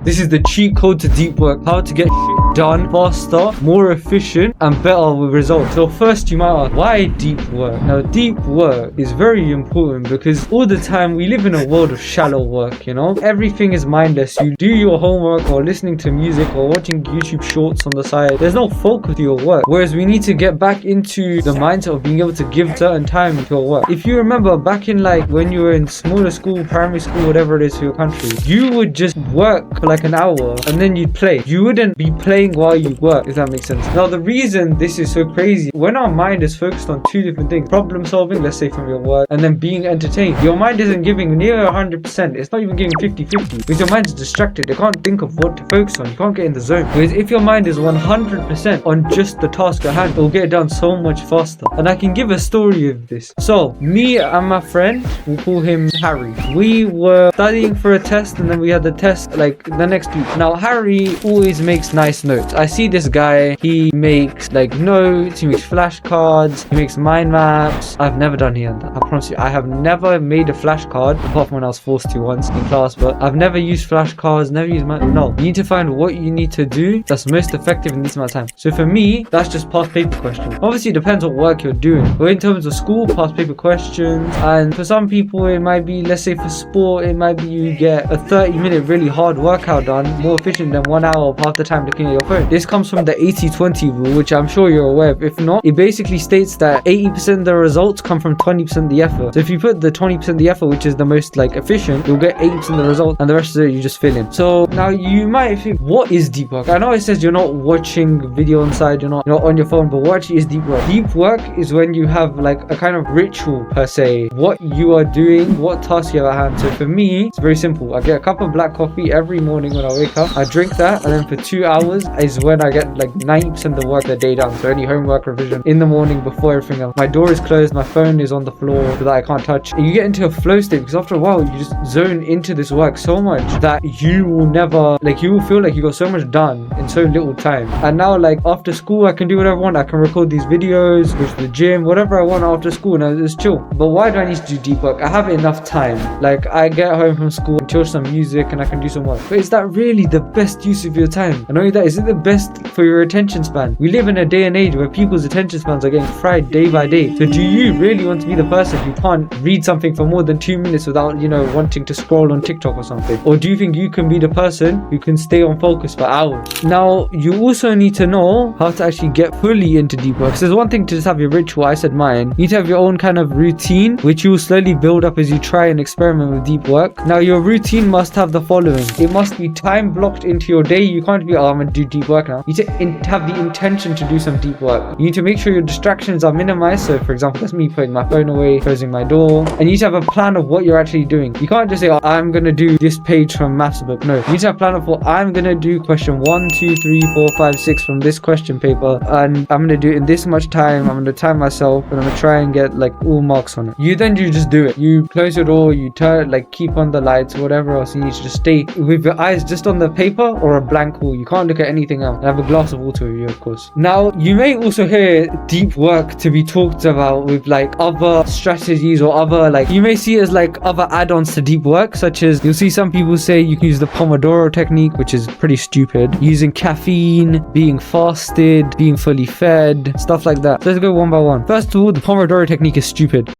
This is the cheat code to deep work. How to get shit done faster, more efficient, and better with results. So first you might ask, why deep work? Now deep work is very important because all the time we live in a world of shallow work, you know? Everything is mindless. You do your homework or listening to music or watching YouTube shorts on the side. There's no focus to your work. Whereas we need to get back into the mindset of being able to give certain time to your work. If you remember back in like when you were in smaller school, primary school, whatever it is for your country, you would just work for like an hour and then you'd play. You wouldn't be playing while you work, if that makes sense. Now the reason this is so crazy, when our mind is focused on two different things, problem solving, let's say from your work, and then being entertained, your mind isn't giving near 100%. It's not even giving 50-50 because your mind is distracted. It can't think of what to focus on. You can't get in the zone. Whereas if your mind is 100% on just the task at hand, it'll get it done so much faster. And I can give a story of this. So me and my friend, we'll call him Harry, we were studying for a test and then we had the test like the next week. Now Harry always makes nice notes. I see this guy, he makes like notes, he makes flashcards, he makes mind maps. I've never done any of that. I promise you, I have never made a flashcard apart from when I was forced to once in class, but I've never used flashcards, never used no. You need to find what you need to do that's most effective in this amount of time. So for me, that's just past paper questions. Obviously it depends what work you're doing, but in terms of school, past paper questions, and for some people it might be, let's say for sport, it might be you get a 30-minute really hard workout done more efficient than 1 hour of half the time looking at your phone. This comes from the 80-20 rule, which I'm sure you're aware of. If not, it basically states that 80% of the results come from 20% of the effort. So if you put the 20% of the effort, which is the most like efficient, you'll get 80% of the result, and the rest of it you just fill in. So now you might think, what is deep work? I know it says you're not watching video on side, you're not on your phone, but what actually is deep work? Deep work is when you have like a kind of ritual per se, what you are doing, what task you have at hand. So for me, it's very simple. I get a cup of black coffee every morning when I wake up. I drink that, and then for 2 hours is when I get like 90% of the work of the day done. So any homework, revision in the morning before everything else. My door is closed, my phone is on the floor so that I can't touch. And you get into a flow state because after a while you just zone into this work so much that you will never, like you will feel like you got so much done in so little time. And now like after school I can do whatever I want. I can record these videos, go to the gym, whatever I want after school, and it's chill. But why do I need to do deep work? I have enough time. Like I get home from school, chill some music, and I can do some work. But is that really the best use of your time? And only that, is it the best for your attention span? We live in a day and age where people's attention spans are getting fried day by day. So do you really want to be the person who can't read something for more than 2 minutes without, you know, wanting to scroll on TikTok or something? Or do you think you can be the person who can stay on focus for hours? Now, you also need to know how to actually get fully into deep work. So there's one thing to just have your ritual, I said mine. You need to have your own kind of routine, which you will slowly build up as you try and experiment with deep work. Now, your routine must have the following. It must be time blocked into your day. You can't be, oh, I'm going to do deep work now. You need to have the intention to do some deep work. You need to make sure your distractions are minimized. So for example, that's me putting my phone away, closing my door. And you need to have a plan of what you're actually doing. You can't just say, oh, I'm going to do this page from maths book. No, you need to have a plan of what I'm going to do question 1, 2, 3, 4, 5, 6 from this question paper. And I'm going to do it in this much time. I'm going to time myself and I'm going to try and get like all marks on it. You just do it. You close your door, you turn, like keep on the lights, whatever else. You need to just stay with your eyes just on the paper or a blank wall. You can't look at anything else. And have a glass of water with you, of course. Now, you may also hear deep work to be talked about with like other strategies or other, like you may see it as like other add-ons to deep work, such as you'll see some people say you can use the Pomodoro technique, which is pretty stupid. Using caffeine, being fasted, being fully fed, stuff like that. So let's go one by one. First of all, the Pomodoro technique is stupid.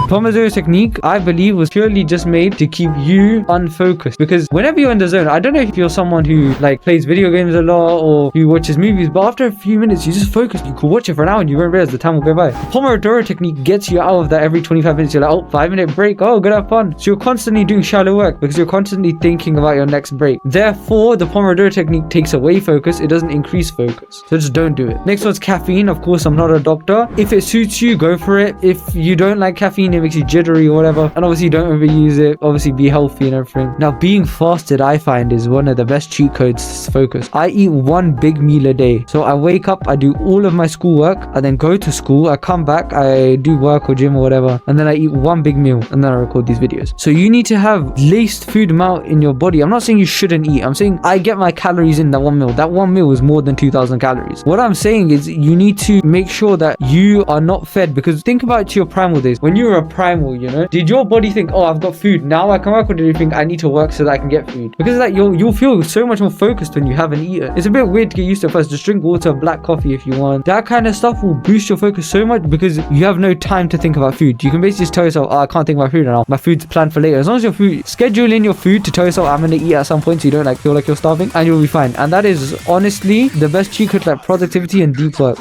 Pomodoro technique, I believe, was purely just made to keep you unfocused, because whenever you're in the zone, I don't know if you're someone who like plays video games a lot or who watches movies, but after a few minutes you just focus. You could watch it for an hour and you won't realize the time will go by. Pomodoro technique gets you out of that every 25 minutes. You're like, oh, 5-minute break, oh, good, have fun. So you're constantly doing shallow work because you're constantly thinking about your next break. Therefore, the Pomodoro technique takes away focus. It doesn't increase focus. So just don't do it. Next one's caffeine. Of course, I'm not a doctor. If it suits you, go for it. If you don't like caffeine, it makes you jittery or whatever, and obviously don't overuse it. Obviously be healthy and everything. Now, being fasted, I find, is one of the best cheat codes to focus. I eat one big meal a day. So I wake up, I do all of my schoolwork, I then go to school, I come back, I do work or gym or whatever, and then I eat one big meal, and then I record these videos. So you need to have laced food amount in your body. I'm not saying you shouldn't eat. I'm saying I get my calories in that one meal. That one meal is more than 2,000 calories. What I'm saying is you need to make sure that you are not fed, because think about your primal days. When you were a primal, you know? Did your body think, oh, I've got food, now I can work, or did you think I need to work so that I can get food? Because of that, you'll feel so much more focused when you haven't eaten. It's a bit weird to get used to at first. Just drink water, black coffee if you want. That kind of stuff will boost your focus so much because you have no time to think about food. You can basically just tell yourself, oh, I can't think about food now. My food's planned for later. As long as your food, schedule in your food to tell yourself, I'm gonna eat at some point so you don't like feel like you're starving, and you'll be fine. And that is honestly the best cheat code, like productivity and deep work.